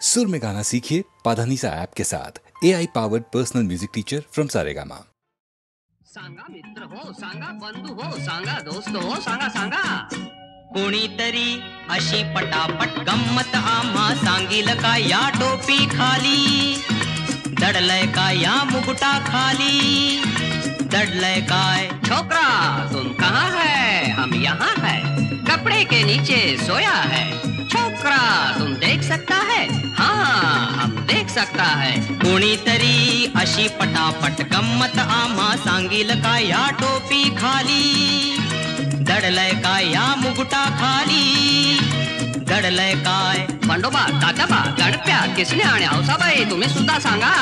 सुर में गाना सीखिए पाधानीसा ऐप के साथ। AI powered personal music teacher from Saregama. सांगा मित्र हो, सांगा बंधू हो, सांगा दोस्त हो, सांगा सांगा कोणीतरी अशी पटापट गंमत आम्हा सांगील का या टोपी खाली, दडलय का या मुकुटा खाली, दडलय काय छोकरा तुम कहाँ है, हम यहाँ है, कपड़े के नीचे सोया है। छोकरा तुम देख सकता है, हाँ हम देख सकता है। कोणीतरी अशी पटापट गंमत आम्हा सांगील का या टोपी खाली, दडलय का या मुकुटा खाली, दडलय काय बंडोबा, तात्याबा, गणप्या, किसने आणि हौसाबाई तुम्ही सुद्धा सांगा।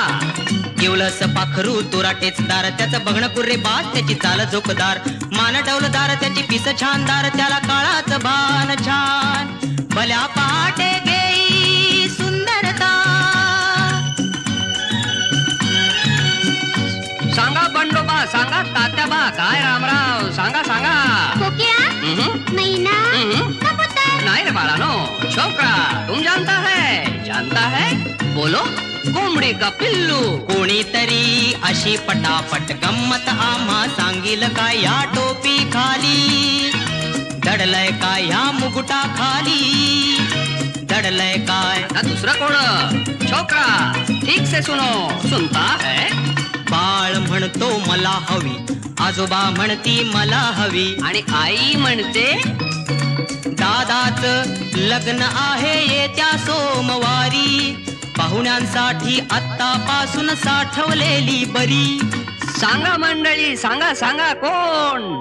केवलस पाखरू तुराटेच दार, त्याचं बघणं कुर्रे बाज, त्याची चाल झोपदार, मान डौलदार, त्याची पिस छानदार, त्याला काळाच भान छान, भल्या पहाटे गेई सुंदरता। सांगा बंडोबा, सांगा तात्याबा, काय रामराव सांगा सांगा। मैना कबूतर नहीं रे बाळानो, छोकरा तुम जानता है बोलो, कोंबडी का पिल्लू। कोणीतरी अशी पटापट गंमत आम्हा सांगील का या टोपी खाली, दडलय का या मुकुटा खाली, दडलय काय आता दूसरा कोण? छोकरा ठीक से सुनो, सुनता है? बाळ म्हणतो मला हवी, आजोबा म्हणती मला हवी, आणि आई म्हणते दादाच लग्न आहे येत्या सोमवारी, पाहुण्यांसाठी आत्तापासून साठवलेली बरी। सांगा मंडळी, सांगा सांगा कोण?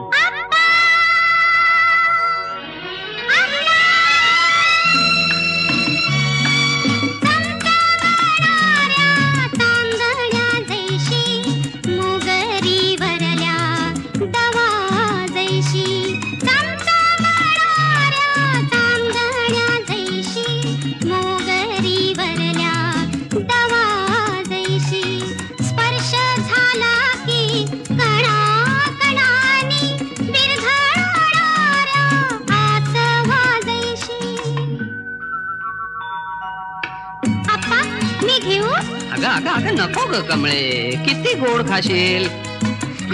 अगं नको ग कमळे, किती गोड खाशील?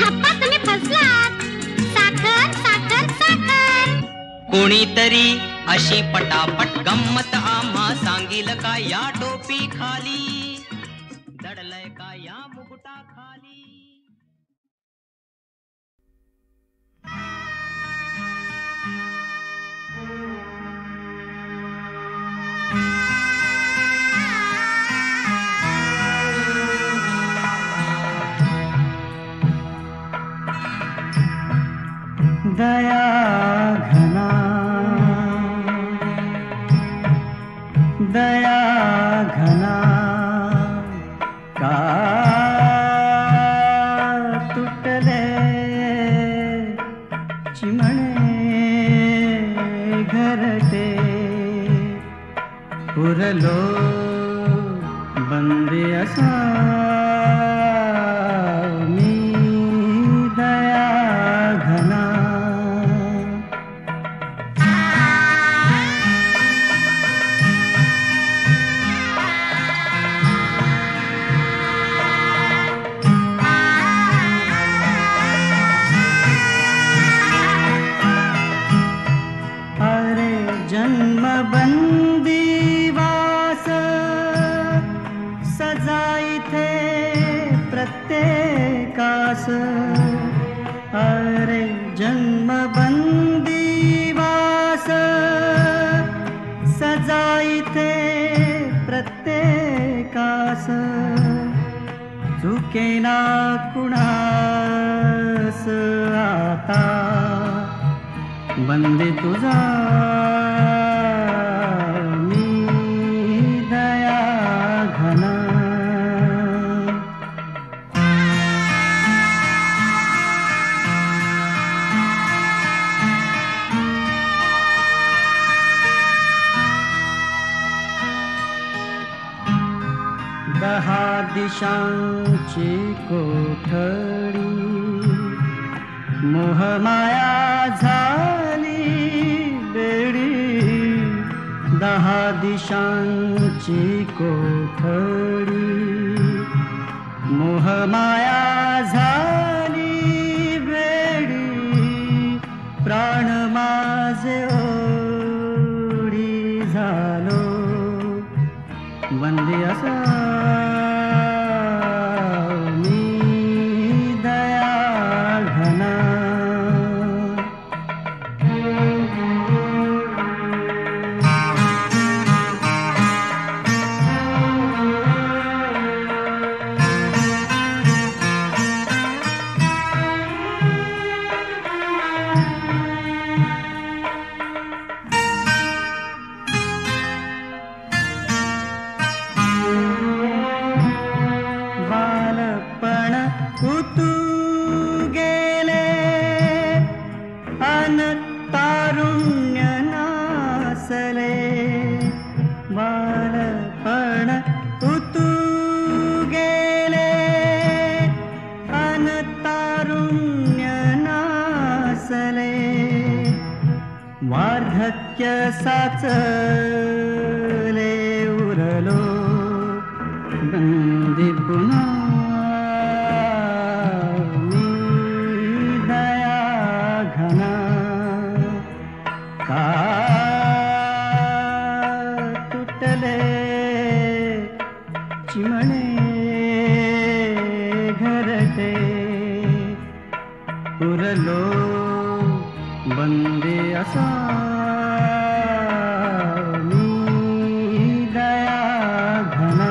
आप्पा तुम्ही फसलात, साखर साखर साखर। कोणीतरी अशी पटापट गंमत आम्हा सांगील का या टोपी खाली, दडलय का या मुकुटा खाली। दया घना, दया घना का तुटले चिमणे घरटे, पुरलो बंदी असा मी दया घना। जन्म बंदीवास सजाई थे प्रत्येकास, अरे जन्म बंदीवास सजाई थे प्रत्येकास, चुकेना कुणास आता बंदी तुझा मी दया घना। दहा दिशांची कोठडी मोहमाया झाली बेडी, 10 दिशांची कोठडी मोहमाया झाली वेडी प्राण माझे ओढी झालो बंदी असा मी दया घना वार्धक्य साचले उरलो बंदी पुन्हा मी दया घना का तुटले चिमणे घरटे उरलो बंदे असा मी दया घना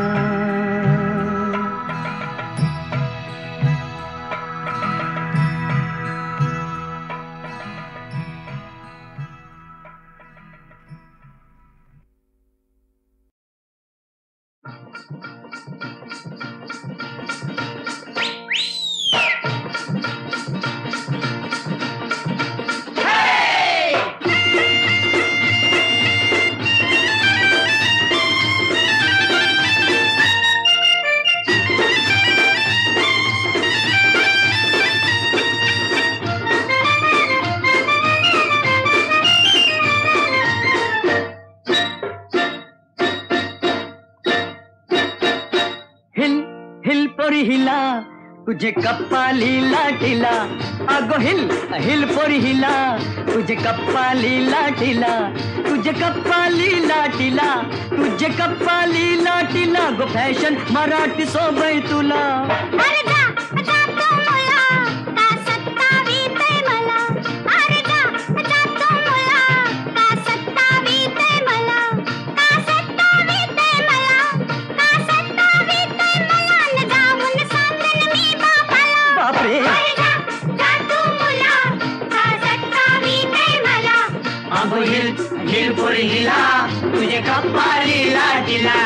तुझे कप्पाली लाटीला अगो हिल हिल पोरी हिला तुझे कप्पाली लाटीला तुझे कप्पाली लाटीला तुझे कप्पाली लाटीला गो फॅशन मराठी सोबई तुला अरे जा जा तो मला का सत्तावीते मला अरे जा जा तो मला का सत्तावीते मला का सत्तावीते मला का सत्तावीते मला न जाऊन सांगन मी बापाला बापरे अरे जा जा तो मला का सत्तावीते मला अगो हिल हिल पोरी हिला तुझे कप्पाली लाटीला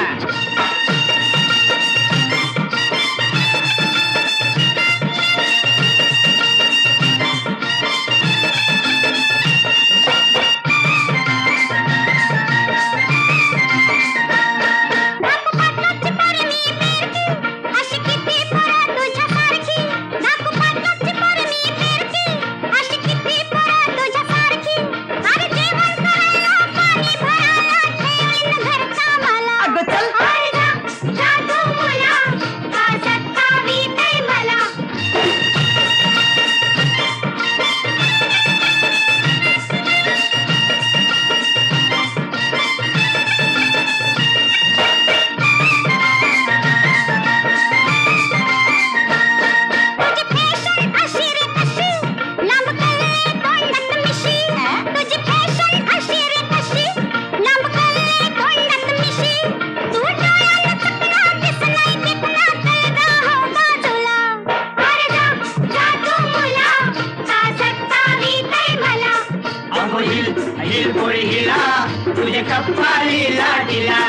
तुझे कप्पाली लाटीला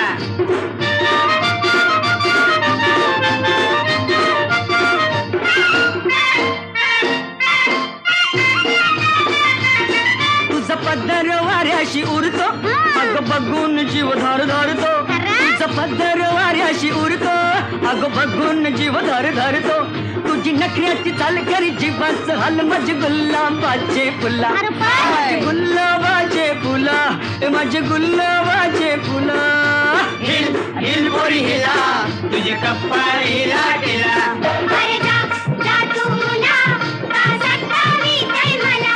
तुझा पदर वाऱ्याशी उरतो अग बघून जीव धर धरतो तुझा तुझा पदर वाऱ्याशी उरतो अगो बघून जीव धर धरतो तुझी नखऱ्याची चाल करी जीवाच हाल माझे गुलाबाचे फुला माझे गुलाबाचे फुला माझे गुलाबाचे फुला हिल हिल बोरी हिला तुझे कपाळीला टिला अरे जा जा तू मुला का सत्तावी काय मला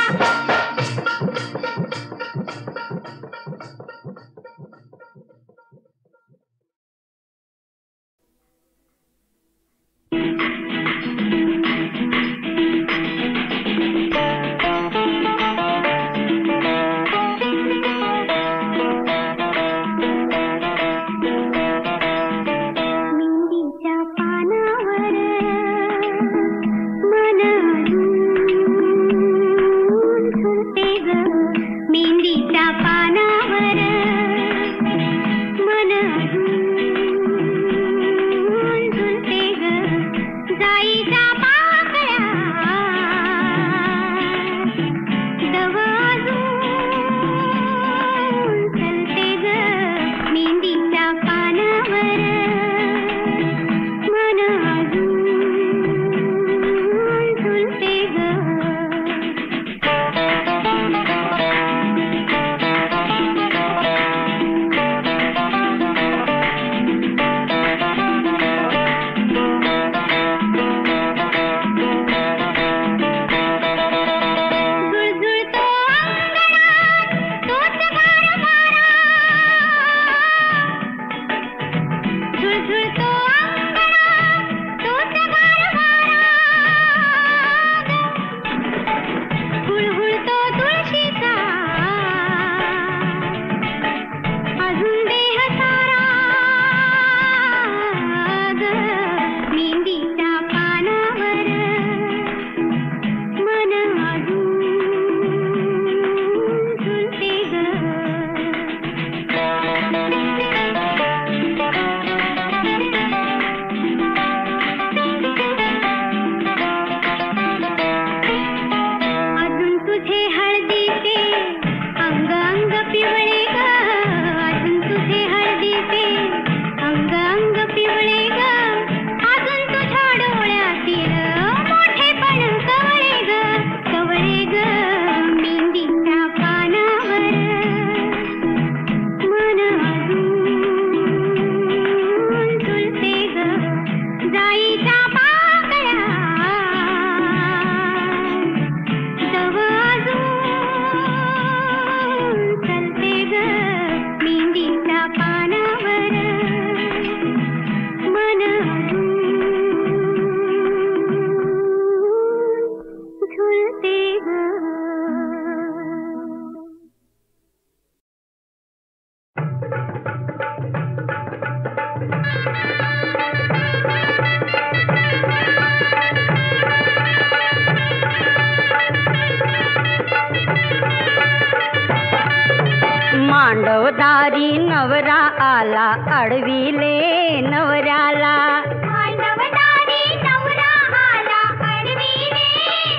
मांडवदारी नवरा आला अडविले नवऱ्याला मांडवदारी नवरा आला अडविले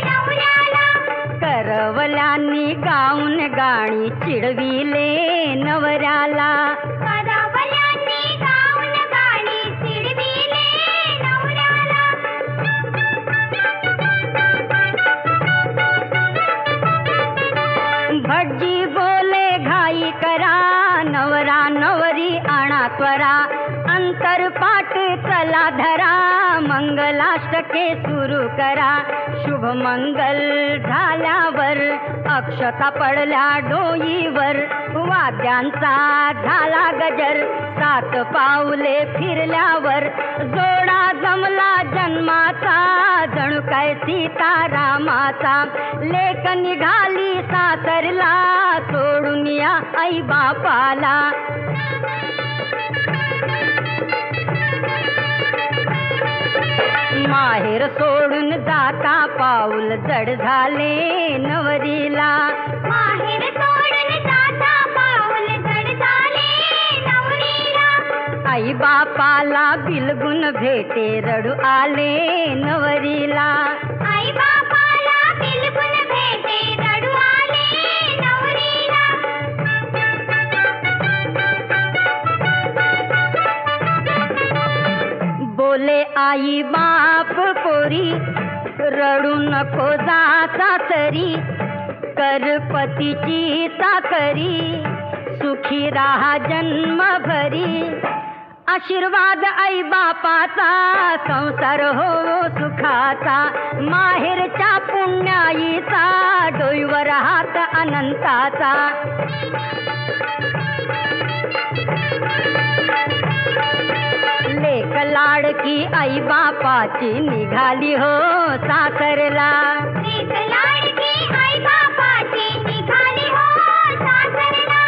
नवऱ्याला करवल्यांनी गाऊन गाणी चिडविले नवऱ्याला करवल्यांनी गाऊन गाणी चिडविले नवऱ्याला भटजी बोले घाई करा नवरा नवरी आणा त्वरा अंतरपाट चला धरा मंगलाष्टके सुरू करा शुभ मंगल झाल्यावर अक्षता पडल्या डोईवर वाद्यांचा झाला गजर 7 पाऊले फिरल्यावर जोडा जमला जन्माचा जणू काय सीतारामाचा लेक निघाली सासरला सोडून या आई बापाला माहेर सोडून जाता पाऊल जड झाले नवरीला माहेर सोडून जाता पाऊल जड झाले नवरीला आई बापाला बिलगुन भेटे रडू आले नवरीला आई बापाला बिलगुन भेटे रडू आले नवरीला आई बाप पोरी, रडू नको जा सासरी, कर पतीची चाकरी, सुखी राहा जन्मभरी. आशीर्वाद आई बापाचा, संसार हो सुखाचा, माहेरच्या पुण्याईचा, डोईवर हात अनंताचा. लेक लाडकी आई बापाची, निघाली हो सासरला. लेक लाडकी आई बापाची, निघाली हो सासरला.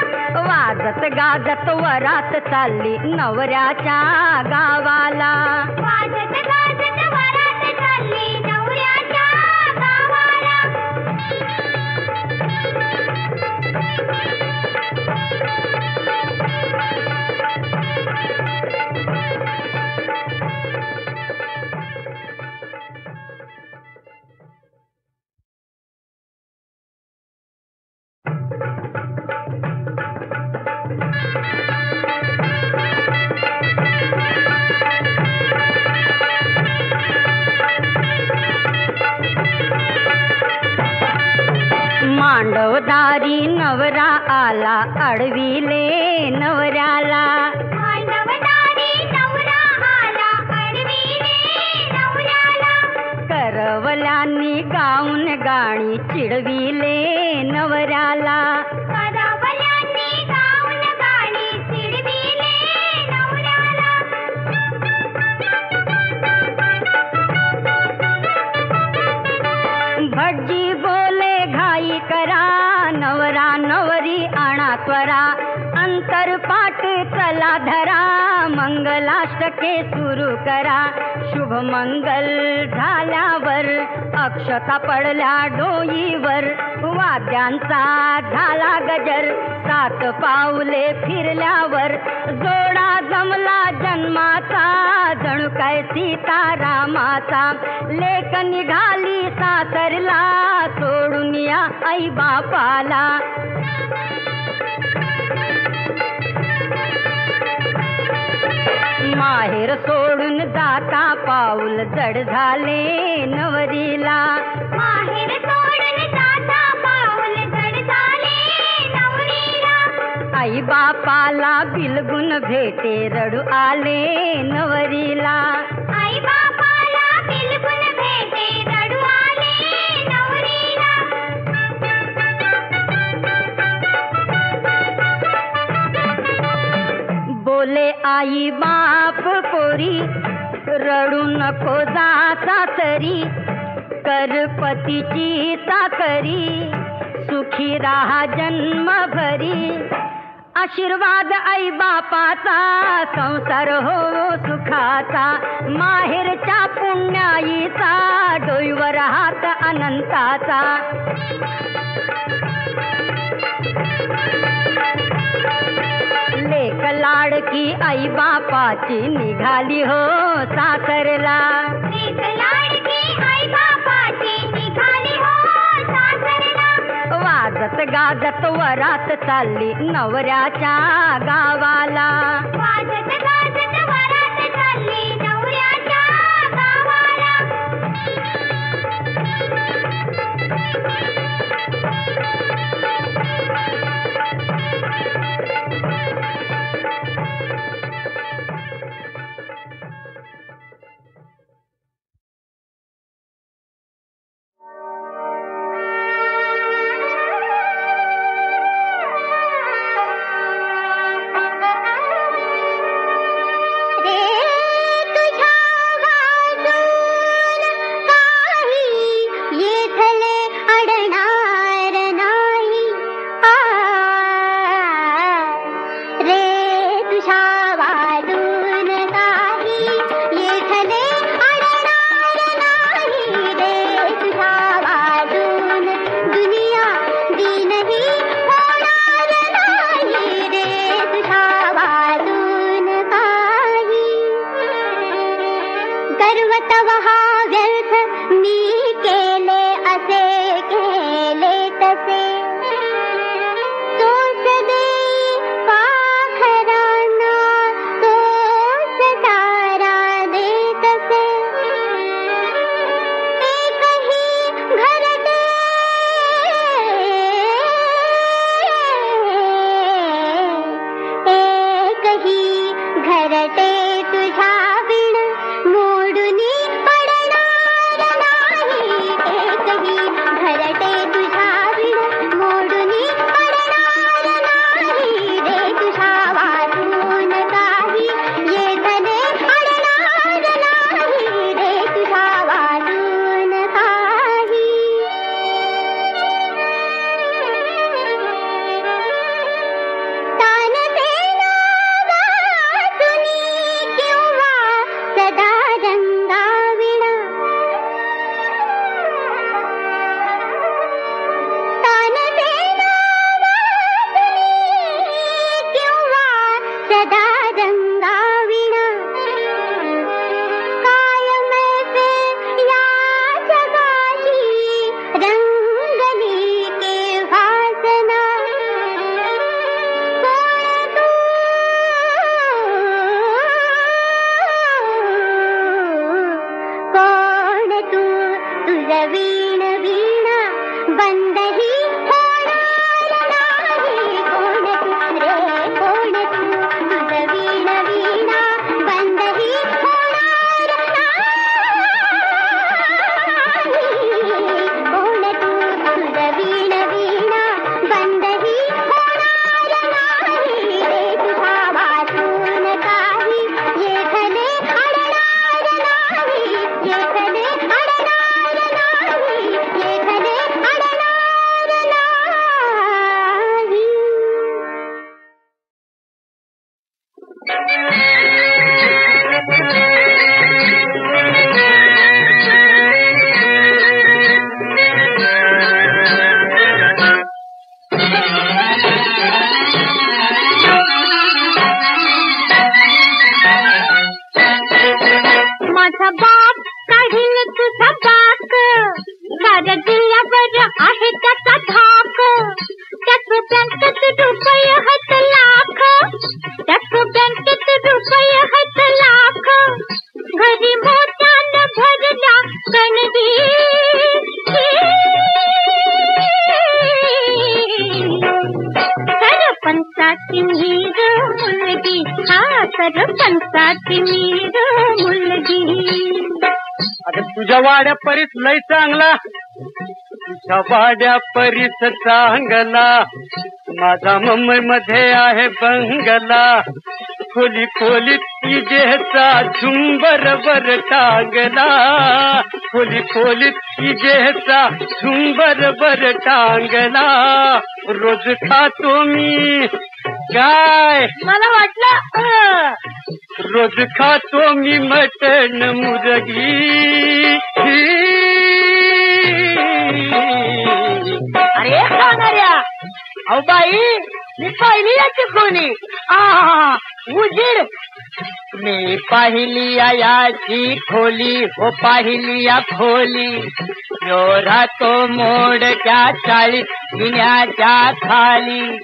वाजत गाजत वरात चालली नवऱ्याच्या गावाला. वाजत गाजत वरात चालली नवऱ्याच्या गावाला. मांडवदारी नवरा आला, अडविले नवऱ्याला. मांडवदारी नवरा आला, अडविले नवऱ्याला. करवल्यांनी गाऊन गाणी चिडविले नवऱ्याला. करवल्यांनी गाऊन गाणी चिडविले नवऱ्याला. भटजी बोले घाई करा, नवरा नवरी आणा त्वरा, अंतरपाठ चला धरा, मंगलाष्टके सुरू करा. शुभ मंगल झाल्यावर अक्षता पडल्या डोईवर, वाद्यांचा झाला गजर, 7 पाऊले फिरल्यावर, जोडा जमला जन्माचा, जणू काय सीतारामाचा. लेक निघाली सासरला, सोडून या आई बापाला. माहेर सोडून जाता पाऊल जड झाले नवरीला. माहेर सोडून जाता पाऊल जड झाले नवरीला. आई बापाला बिलगुन भेटे, रडू आले नवरीला. आई बापाला बिलगुन भेटे, रडू आले नवरीला. बोले आई बाप पोरी, रडू नको जा सासरी, कर पतीची चाकरी, सुखी राहा जन्मभरी. आशीर्वाद आई बापाचा, संसार हो सुखाचा, माहेरच्या पुण्याईचा, डोईवर हात अनंताचा. लेक लाडकी आई बापाची, निघाली हो सासरला. लेक लाडकी आई बापाची, निघाली हो सासरला. वाजत गाजत वरात चालली नवऱ्याच्या गावाला. वाजत गाजत वरात चालली नवऱ्याच्या गावाला. माझा बाप काढील तुझा बाक साऱ्या जिल्ह्यावर आहे त्याचा धाक त्याच बँकेत रुपये आहेत लाख त्याच बँकेत रुपये आहेत लाख घरी मोठ्यानं भरल्या कणगी सरपंचाची मीर मुलगी हा सरपंचाची मीर मुलगी. अरे तुझ्या वाड्या परीस लय चांगला तुझ्या वाड्या परीस चांगला माझा मुंबई मध्ये आहे बंगला खोली खोलीत इजेचा झुंबर बर टांगला खोली खोलीत इजेचा झुंबर बर टांगला रोज खातो मी काय मला वाटलं रोज खातो मी मटण मुर्गी. अरे खाणाऱ्या अहो बाई मी पाहिली याची खोली उजीड मी पाहिली याची खोली हो पाहिली या खोली यो राहतो मोडच्या चाळीस गिन्याच्या खाली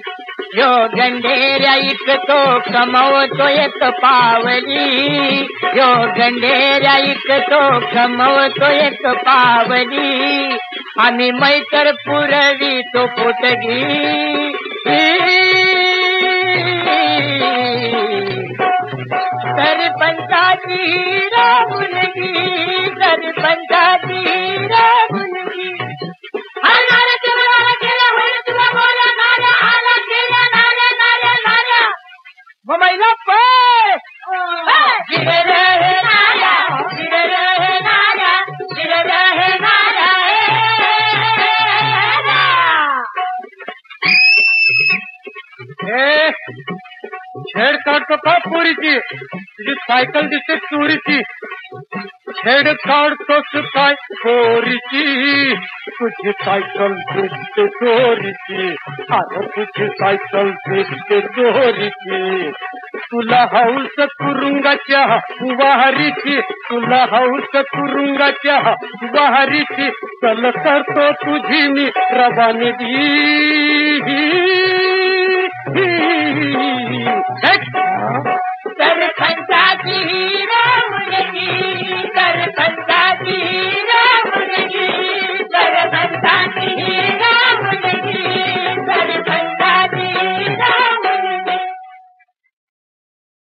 यो गंढेऱ्या इकतो कमवतो एक पावली यो गंढेऱ्या इकतो कमवतो एक पावली आम्ही मैतर पुरवी तो पोटगी. सरपंचाची मुलगी सरपंचाची मुलगी. महिला पण छेड काढतो का पोरीची तुझी सायकल दिसते चोरीची छेड काढतोस काय पोरीची तुझी सायकल दिसते चोरीची अरे तुझी सायकल दिसते चोरीची तुला हौस कुरुंगाच्या वाहरीची तुला हौस कुरुंगाच्या वाहरीची चल करतो तुझी मी रवानगी. सरपंचाची